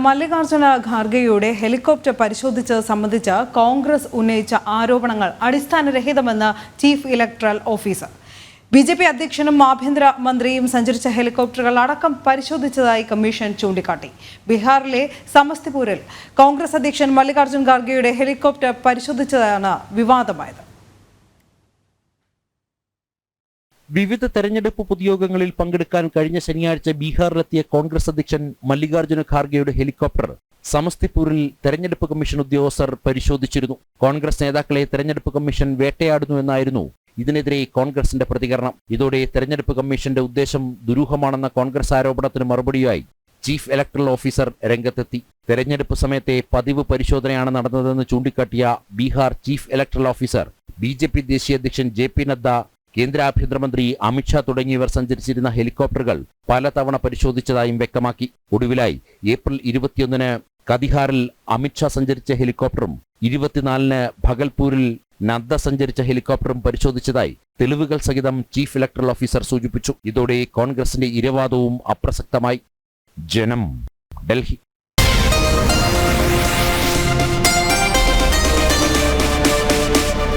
Mallikarjuna ഖാർഗെയുടെ helicopter പരിശോധിച്ചത് സംബന്ധിച്ച് കോൺഗ്രസ് ഉന്നയിച്ച ആരോപണങ്ങൾ അടിസ്ഥാനരഹിതമെന്ന് ചീഫ് ഇലക്ടറൽ ഓഫീസർ. ബിജെപി അധ്യക്ഷനും ആഭ്യന്തര മന്ത്രിയും സഞ്ചരിച്ച ഹെലികോപ്റ്ററുകൾ അടക്കം പരിശോധിച്ചതായി കമ്മീഷൻ ചൂണ്ടിക്കാട്ടി. ബീഹാറിലെ സമസ്തിപൂരിൽ കോൺഗ്രസ് അധ്യക്ഷൻ മല്ലികാർജ്ജുന ഖാർഗെയുടെ ഹെലികോപ്റ്റർ പരിശോധിച്ചതാണ് വിവാദമായത്. വിവിധ തെരഞ്ഞെടുപ്പ് പൊതുയോഗങ്ങളിൽ പങ്കെടുക്കാൻ കഴിഞ്ഞ ശനിയാഴ്ച ബീഹാറിലെത്തിയ കോൺഗ്രസ് അധ്യക്ഷൻ മല്ലികാർജ്ജുന ഖാർഗെയുടെ ഹെലികോപ്റ്റർ സമസ്തിപൂരിൽ തെരഞ്ഞെടുപ്പ് കമ്മീഷൻ ഉദ്യോഗസ്ഥർ പരിശോധിച്ചിരുന്നു. കോൺഗ്രസ് നേതാക്കളെ തെരഞ്ഞെടുപ്പ് കമ്മീഷൻ വേട്ടയാടുന്നുവെന്നായിരുന്നു ഇതിനെതിരെ കോൺഗ്രസിന്റെ പ്രതികരണം. ഇതോടെ തെരഞ്ഞെടുപ്പ് കമ്മീഷന്റെ ഉദ്ദേശം ദുരൂഹമാണെന്ന കോൺഗ്രസ് ആരോപണത്തിന് മറുപടിയായി ചീഫ് ഇലക്ടറൽ ഓഫീസർ രംഗത്തെത്തി. തെരഞ്ഞെടുപ്പ് സമയത്തെ പതിവ് പരിശോധനയാണ് നടന്നതെന്ന് ചൂണ്ടിക്കാട്ടിയ Bihar chief electoral officer BJP ദേശീയ അധ്യക്ഷൻ JP നദ്ദ, കേന്ദ്ര ആഭ്യന്തരമന്ത്രി അമിത്ഷാ തുടങ്ങിയവർ സഞ്ചരിച്ചിരുന്ന ഹെലികോപ്റ്ററുകൾ പലതവണ പരിശോധിച്ചതായും വ്യക്തമാക്കി. ഒടുവിലായി ഏപ്രിൽ 21-ന് കതിഹാറിൽ അമിത്ഷാ സഞ്ചരിച്ച ഹെലികോപ്റ്ററും 24-ന് ഭഗൽപൂരിൽ നദ്ദ സഞ്ചരിച്ച ഹെലികോപ്റ്ററും പരിശോധിച്ചതായി തെളിവുകൾ സഹിതം ചീഫ് ഇലക്ടറൽ ഓഫീസർ സൂചിപ്പിച്ചു. ഇതോടെ കോൺഗ്രസിന്റെ ഇരവാദവും അപ്രസക്തമായി. ജനം, ഡൽഹി.